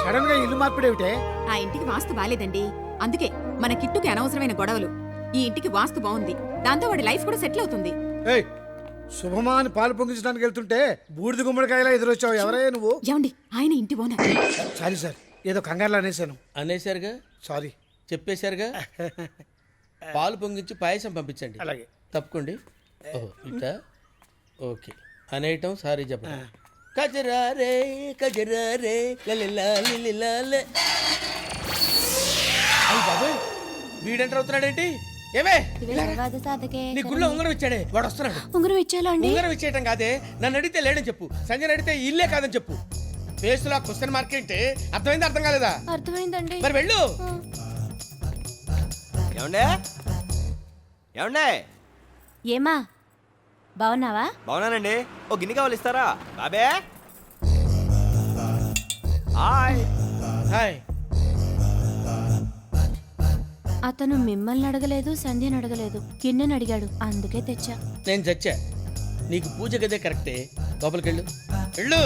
Sudden గా ఇల్లు మార్పిడేమిటే? ఆ ఇంటికి వాస్తు బాలేదండి. అందుకే మన కిట్టుకి అనవసరమైన గొడవలు. ఈ ఇంటికి వాస్తు బాగుంది, దాంతో వాడి లైఫ్ కూడా సెటిల్ అవుతుంది. ఏయ్, శుభమా అని పాలు పొంగించడానికి వెళ్తుంటే బూడిద గుమ్మడికాయలా ఎదురొచ్చావు. ఎవరయ్యా నువ్వు? ఏమండి, ఆయన ఇంటి ఓనర్. సారీ సార్, ఏదో కంగారులో అనేసాను. అనేసారుగా, సారీ. చెప్పేశారుగా. పాలు పొంగించి పాయసం పంపించండి. అలాగే. తప్పుకోండి. ఓహో ఇట్టా, ఓకే అనేయటం, సారీ చెప్పండి. కజరారే కజరారే లలిలాలిలాలే. అయ్య బాబోయ్, వీడెంటర్ అవుతున్నాడేంటి? ఏమే నీ గుళ్ళో ఉంగరం ఇచ్చాడే, వాడు వస్తున్నాడు. ఉంగరం ఇచ్చేలా అండి? ఉంగరం ఇచ్చేయటం కాదే, నన్ను అడిగితే లేడని చెప్పు. సంజయ్ అడిగితే ఇల్లే కాదని చెప్పు. ఫేస్లో క్వశ్చన్ మార్క్ ఏంటి? అర్థమైంది అర్థం కాలేదా? అర్థమైందండి. మరి వెళ్ళు. ఏమండే ఏమండే ఏమా బాగున్నావా? బాగున్నానండి. ఓ గిన్నె కావాలి, ఇస్తారా? బాబే హాయ్. హాయ్. అతను మిమ్మల్ని అడగలేదు, సంధ్యని అడగలేదు, గిన్నెని అడిగాడు, అందుకే తెచ్చా. నేను చచ్చా. నీకు పూజ గదే కరెక్టే. లోపలికెళ్ళు, వెళ్ళు.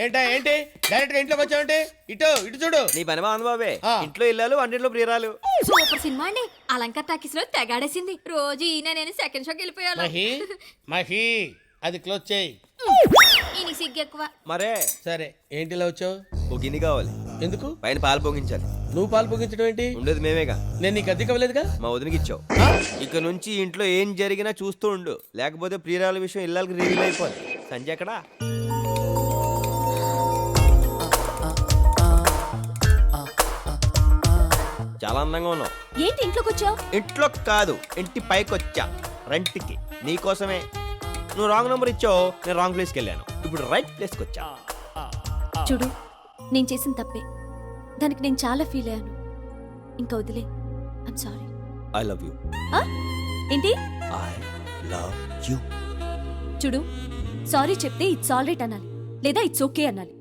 ఏంటా ఏంటి డైరెక్ట్ గా ఇంట్లోకి వచ్చావంటే? ఇటు ఇటు చూడు. నీ పని బాగుంది బాబే. ఆ. ఇంట్లో ఇల్లాలు, వంటింట్లో ప్రియురాలు. సూపర్ సినిమా అండి. అలంకార్ టాకీస్ లో తెగాడేసింది. రోజు ఈయన నేను సెకండ్ షోకి వెళ్ళిపోయాను. మహి మహి అది క్లోజ్ చేయి. ఈయన సిగ్గు ఎక్కువ. మరే సరే, ఏంటి ఇలా వచ్చావు? ఓ గిన్నె కావాలి. ఎందుకు? పైన పాలు పొంగించాలి. నువ్వు పాలు పొంగించడం ఏంటి? ఉండేది మేమేగా. నేను నీకు అద్దె ఇవ్వలేదుగా. మా వదినకి ఇచ్చావు. ఇక నుంచి ఇంట్లో ఏం జరిగినా చూస్తూ ఉండు, లేకపోతే ప్రియురాల విషయం ఇళ్ళకి రివీల్ అయిపోద్ది. సంజయ్ ఎక్కడా? చాలా అందంగా ఉన్నావు. ఏంటి ఇంట్లోకి వచ్చావు? ఇంట్లో కాదు, ఇంటి పైకి వచ్చా రెంట్కి, నీకోసమే. నువ్వు రాంగ్ నెంబర్ ఇచ్చావు, నేను రాంగ్ ప్లేస్కి వెళ్ళాను. ఇప్పుడు రైట్ ప్లేస్కి వచ్చా. చూడు, నేను చేసిన తప్పే, దానికి నేను చాలా ఫీల్ అయ్యాను. ఇంకా వదిలే. I'm sorry. I love you. ఏంటి? I love you. చూడు, సారీ చెప్తే ఇట్స్ ఆల్ రైట్ అనాలి, లేదా ఇట్స్ ఓకే అనాలి.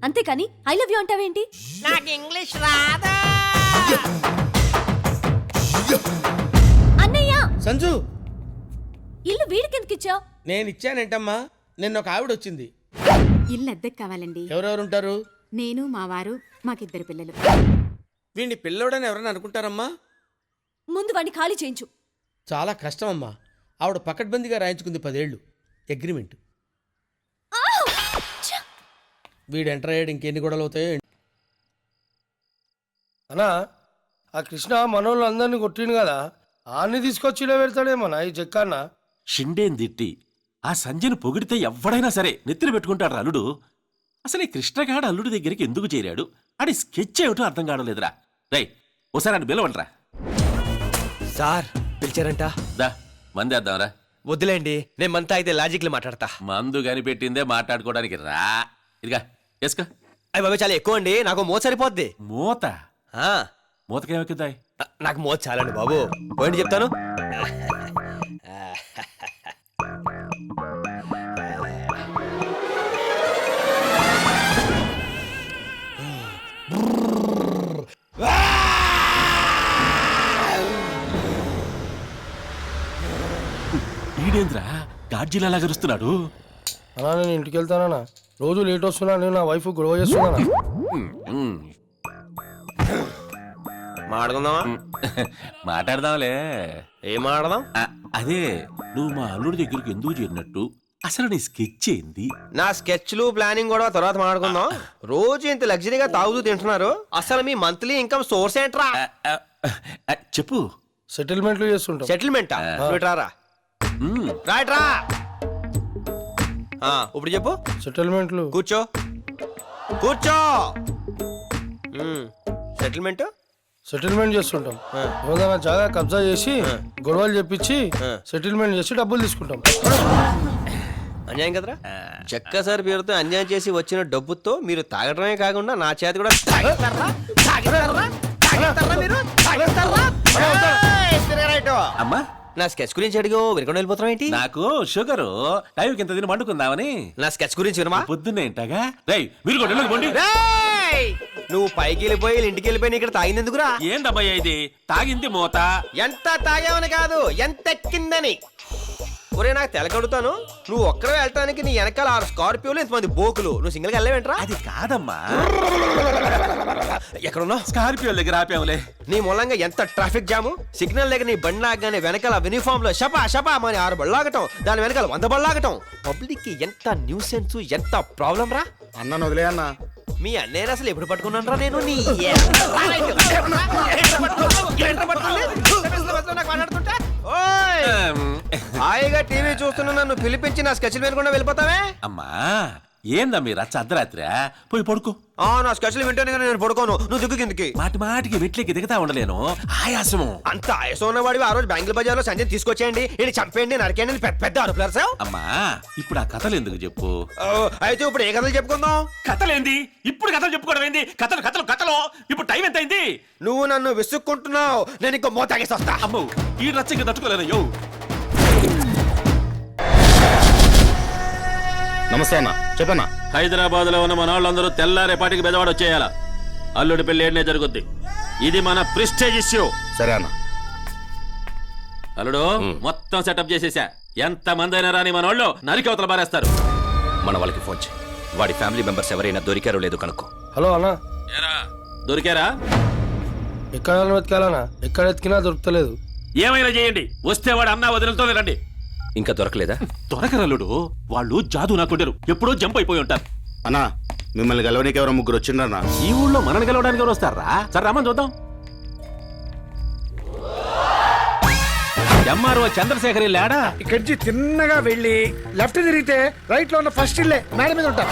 అంతేకాని ఐ లవ్ యూ అంటావేంటి? నాకు ఇంగ్లీష్ రాదా? అన్నయ్య, సంజు, ఇల్లు వీడికి ఎందుకు ఇచ్చావు? నేను ఇచ్చానేంటమ్మా? నిన్న ఒక ఆవిడ వచ్చింది. ఇల్లు అద్దెకి కావాలండి. ఎవరెవరు ఉంటారు? నేను, మా వారు, మాకిద్దరు పిల్లలు. వీడిని పిల్లోడని ఎవరైనా అనుకుంటారమ్మా? ముందు వాడిని ఖాళీ చేయించు. చాలా కష్టం అమ్మా. ఆవిడ పకడ్బందీగా రాయించుకుంది 10 ఏళ్ళు అగ్రిమెంట్. వీడు ఎంటర్ అయ్యాడు, ఇంకెన్ని గొడవలు అవుతాయో. అన్నా, ఆ కృష్ణ మనోళ్ళు అందరినీ కొట్టిండు కదా, ఆన్ని తీసుకొచ్చి ఇలా పెడతాడేమన్నా ఈ చెక్కన్న. షిండేని తిట్టి ఆ సంజయ్ని పొగిడితే ఎవడైనా సరే నెత్తిన పెట్టుకుంటాడు అల్లుడు. అసలు ఈ కృష్ణగాడు అల్లుడి దగ్గరికి ఎందుకు చేరాడు? ఆడి స్కెచ్ ఏమిటో అర్థం కావలేదురా. రై, ఒకసారి అని పిలవండిరా. సార్ పిలిచారంట. దా మందేద్దాంరా. వద్దులేండి, నేను మంతా అయితే లాజిక్లు మాట్లాడతా. మందు కనిపెట్టిందే మాట్లాడుకోవడానికి రా. ఇదిగా ఎస్కా. అయ్యి బాబు, చాలా ఎక్కువ అండి, నాకు మోత సరిపోద్ది. మూత ఆ, మూతకేమెక్కుతాయి? నాకు మోత చాలండి బాబు. పోయింది చెప్తాను. ఈడేంద్రా గాడ్జిలా గరుస్తున్నాడు? అన్నా, నేను ఇంటికి వెళ్తానన్నా. రోజు లేట్ వస్తున్నా, నేను నా వైఫ్ గొడవ చేస్తున్నానా. మాట్లాడుకుందామా? మాట్లాడదాంలే. ఏం మాట్లాడదాం? అదే, నువ్వు మా అల్లుడి దగ్గరికి ఎందుకు చేరినట్టు, అసలు నీ స్కెచ్ ఏంది? నా స్కెచ్లు ప్లానింగ్ కూడా తర్వాత మాట్లాడుకుందాం. రోజు ఇంత లగ్జరీగా తాగుతూ తింటున్నారు, అసలు మీ మంత్లీ ఇన్కమ్ సోర్స్ ఏంట్రా? చెప్పు. సెటిల్మెంట్లు చేస్తుంటాం. సెటిల్మెంటా? రారా రాయట్రా. ఇప్పుడు చెప్పు. సెటిల్మెంట్లు. కూర్చో కూర్చో. సెటిల్మెంట్ సెటిల్మెంట్ చేస్తుంటాం. ఏదైనా జాగా కబ్జా చేసి గొడవలు చెప్పించి సెటిల్మెంట్ చేసి డబ్బులు తీసుకుంటాం. అన్యాయం కదరా. చెక్క సార్ పేరుతో అన్యాయం చేసి వచ్చిన డబ్బుతో మీరు తాగడమే కాకుండా నా చేతి కూడా అమ్మా, నా స్కెచ్ గురించి అడిగో వినకుండా వెళ్ళిపోతాం ఏంటి? నాకు షుగరు, టైంకి ఇంత తిని పండుకుందామని. నా స్కెచ్ గురించి వినమా? పొద్దున్నే ఏంటగా. రేయ్, మీరు కూడా వెళ్ళకండి. నువ్వు పైకి వెళ్ళిపోయి ఇంటికి వెళ్ళిపోయి ఇక్కడ తాగింది ఎందుకురా? ఏందబ్బయ్యా ఇది? తాగింది మూత. ఎంత తాగావని కాదు, ఎంత ఎక్కిందని. ఒరే నాకు తెలకడుతాను, నువ్వు ఒక్కడే వెళ్ళటానికి నీ వెనకాల 6 స్కార్పియోలు ఇంతమంది బోకులు, నువ్వు సింగిల్గా వెళ్ళవేంట్రా? అది కాదమ్మా, ఎక్కడున్నావు? స్కార్పియో దగ్గర ఆపాములే. నీ మూలంగా ఎంత ట్రాఫిక్ జాము. సిగ్నల్ దగ్గర నీ బండి ఆగగానే వెనకాల యూనిఫామ్ లో షపా షపా మన 6 బళ్ళాగటం, దాని వెనకాల 100 బళ్ళాగటం. పబ్లిక్ కి ఎంత న్యూసెన్స్, ఎంత ప్రాబ్లం రా. అన్న వదిలే అన్న. మీ అన్నయ్య అసలు ఎప్పుడు పట్టుకున్నాను రా నేను? నీ హాయిగా టీవీ చూస్తున్నా నన్ను పిలిపించి నా స్కెచ్లు వినకుండా వెళ్ళిపోతావే? అమ్మా ఏందా మీరు రచ్చ అర్ధరాత్రి పోయి పడుకో. నా స్కెచ్లు వింటేనే కానీ నేను పడుకోను. నువ్వు దిగ్గు కిందకి. మాటి మాటికి మెట్లకి దిగుతా ఉండలేను, ఆయాసము. అంత ఆయాసం ఉన్నవాడివి ఆ రోజు బ్యాంకుల బజార్లో సంజయ్ తీసుకొచ్చేయండి, ఇది చంపేయండి, నరికేయండి, పెద్ద పెద్ద అరుపులారు సార్. అమ్మా ఇప్పుడు ఆ కథలు ఎందుకు చెప్పు. అయితే ఇప్పుడు ఏ కథలు చెప్పుకుందాం? కథలేంది ఇప్పుడు కథలు చెప్పుకోవడం ఏంది? కథలు కథలు కథలు. ఇప్పుడు టైం ఎంత అయింది? నువ్వు నన్ను విసుక్కుంటున్నావు, నేను ఇంకో మోతాగేసి వస్తా. అమ్మో ఈ రచ్చకి తట్టుకోలేను. నమస్తే అన్న, చెప్పన్నా. హైదరాబాద్ లో ఉన్న మన వాళ్ళందరూ తెల్లారేపాటికి బెదవాడ వచ్చేయాల. అల్లుడి పెళ్లి ఏడనే జరుగుద్ది. ఇది మన ప్రెస్టేజ్ ఇష్యూ. సరే అన్న. అల్లుడు మొత్తం సెటప్ చేసేసా. ఎంత మంది అయినా రాని మన వాళ్ళు నరికి అవతల బారేస్తారు. మన వాళ్ళకి ఫోన్ చేయి, వాడి ఫ్యామిలీ మెంబర్స్ ఎవరైనా దొరికారో లేదో కనుక్కో. హలో అన్న, దొరికారా? ఎక్కడ వెతకాలన్నా? ఎక్కడ ఎతికినా దొరుకుతలేదు. ఏమైనా చేయండి, వస్తే వాడు అన్నా వదిలితో రండి. ఇంకా దొరకలేదా? దొరకరల్లుడు, వాళ్ళు జాదు నా కొట్టరు, ఎప్పుడో జంప్ అయిపోయి ఉంటారు. అన్నా మిమ్మల్ని గెలవడానికి ఎవరో ముగ్గురు వచ్చిండ్రన్నా. ఈ ఊళ్ళో మనని గెలవడానికి ఎవరు వస్తారా? సరే రామని చూద్దాం. ఎంఆర్ఓ చంద్రశేఖర్ లేడా? ఇక్కడి నుంచి తిన్నగా వెళ్ళి లెఫ్ట్ తిరిగితే రైట్ లో ఉన్న ఫస్ట్ ఇల్లే, మేడ మీద ఉంటా.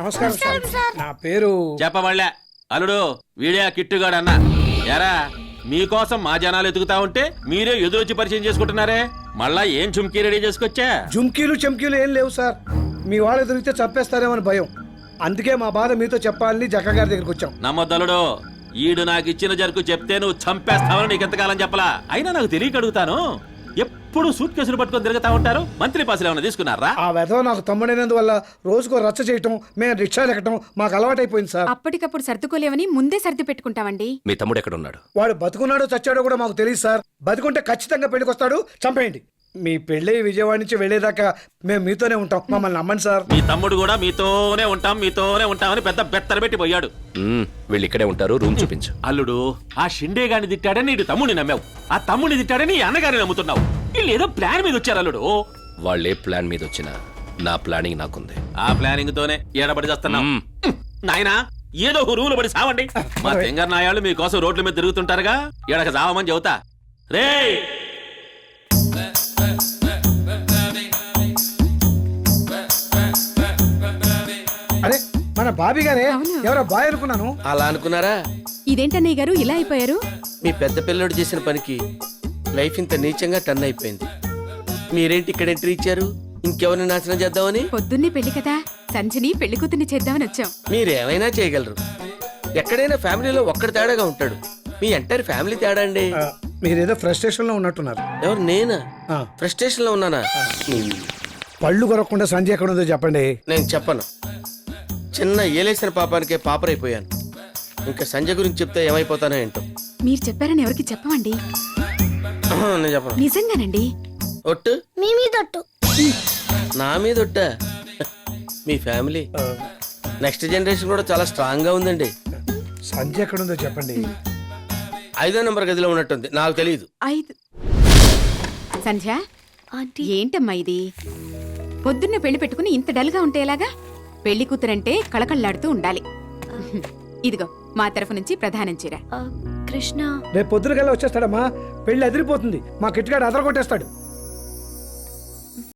నమస్కారం సార్, నా పేరు. చెప్పవాళ్లే అల్లుడు, వీడియా కిట్టుగాడు అన్న. ఎరా మీకోసం మా జనాలు ఎదుగుతా ఉంటే మీరే ఎదురొచ్చి పరిచయం చేసుకుంటున్నారే. మళ్ళా ఏం చుమ్కీ రెడీ చేసుకొచ్చా? జుమ్కీలు చెమ్కీలు ఏం లేవు సార్, మీ వాళ్ళు దొరికితే చంపేస్తారేమని భయం. అందుకే మా బాధ మీతో చెప్పాలని జక్క గారి దగ్గరికి వచ్చాం. నమ్మొద్దలుడు, ఈడు నాకు ఇచ్చిన జరుకు చెప్తే నువ్వు చంపేస్తావని నీకు ఎంతకాలం చెప్పలా? అయినా నాకు తెలియక అడుగుతాను, ఎప్పుడు సూట్ కేసులు పట్టుకొని తిరుగుతా ఉంటారు. మంత్రి పాసులు ఏమైనా తీసుకున్నారా? ఆ వెధవ నాకు తమ్ముడైనందువల్ల రోజుకో రచ్చ చేయటం, మేము రిక్షా ఎక్కటం మాకు అలవాటైపోయింది సార్. అప్పటికప్పుడు సర్దుకోలేవని ముందే సర్ది పెట్టుకుంటామండి. మీ తమ్ముడు ఎక్కడ ఉన్నాడు? వాడు బతుకున్నాడో చచ్చాడో కూడా మాకు తెలియదు సార్. బతుకుంటే ఖచ్చితంగా పెళ్లికొస్తాడు, చంపేయండి. మీ పెళ్ళి విజయవాడ నుంచి వెళ్లేదాకా మేము మీతోనే ఉంటాం, మమ్మల్ని నమ్మండి సార్. మీ తమ్ముడు కూడా మీతోనే ఉంటామని పెద్ద బెత్తర పెట్టి పోయాడు. వీళ్ళు ఇక్కడే ఉంటారు, రూమ్ చూపించు. అల్లుడు, ఆ షిండే గాని తిట్టాడని నీడు తమ్ముడిని నమ్మావు, ఆ తమ్ముడిని తిట్టాడని ఈ అన్నగారిని నమ్ముతున్నావు. వీళ్ళు ఏదో ప్లాన్ మీద వచ్చారు అల్లుడు. వాళ్ళే ప్లాన్ మీద వచ్చినా నా ప్లానింగ్ నాకుంది. ఆ ప్లానింగ్ తోనే ఏడబడి చేస్తున్నాం. నాయనా ఏదో రూలు పడి సావండి. మా తెంగర్ నాయాళ్ళు మీకోసం రోడ్ల మీద తిరుగుతుంటారుగా, ఎడక సావమని చెబుతా. రే అరే మన బాబీ గారే, ఎవరో బాయ్ అనుకున్నాను. అలా అనుకున్నారా? ఇదేంటన్నయ్య గారు ఇలా అయిపోయారు? మీ పెద్ద పిల్లడు చేసిన పనికి లైఫ్ ఇంత నీచంగా టర్న్ అయిపోయింది. మీరేంటి ఇక్కడ ఎంట్రీ ఇచ్చారు? ఇంకెవరిని నాశనం చేద్దామని? పొద్దున్నే పెళ్లి కదా, సంచిని పెళ్లి కూతుర్ని చేద్దామని వచ్చాం. మీరేమైనా చేయగలరు. ఎక్కడైనా ఫ్యామిలీలో ఒక్కడి తేడాగా ఉంటాడు. మీ ఎంటైర్ ఫ్యామిలీ తేడా అండి. మీరేదో ఫ్రస్ట్రేషన్ లో ఉన్నట్టున్నారు. ఎవరు? నేనా? ఆ. ఫ్రస్ట్రేషన్ లో ఉన్నానా? పళ్ళు కొరకుండా సంజయ్ ఎక్కడ ఉందో చెప్పండి. నేను చెప్పను. చిన్న ఏలేసిన పాపానికే పాపరైపోయాను. ఇంకా సంజయ్ గురించి చెప్తే ఏమైపోతానో ఏంటో. మీరు చెప్పారని ఎవరికి చెప్పమండి. నేను చెప్పను. నిజంగానండి. ఒట్టు? మీ మీదొట్టు. నా మీద ఒట్టా? మీ ఫ్యామిలీ నెక్స్ట్ జనరేషన్ కూడా చాలా స్ట్రాంగ్ గా ఉందండి. సంజయ్ ఎక్కడ ఉందో చెప్పండి. 5వ నెంబర్ గదిలో ఉన్నట్టుంది, నాకు తెలియదు. 5 సంధ్య, ఆంటీ, ఏంటమ్మా ఇది? పొద్దున్నే పెళ్లి పెట్టుకుని ఇంత డల్గా ఉంటే ఎలాగా? పెళ్లి కూతురంటే కళకళ్లాడుతూ ఉండాలి. ఇదిగో మా తరఫు నుంచి ప్రధానం చీర. కృష్ణ రేపు పొద్దున కల్లా వచ్చేస్తాడమ్మా, పెళ్లి అదిరిపోతుంది. మా కిట్టుగాడు అదరగొట్టేస్తాడు.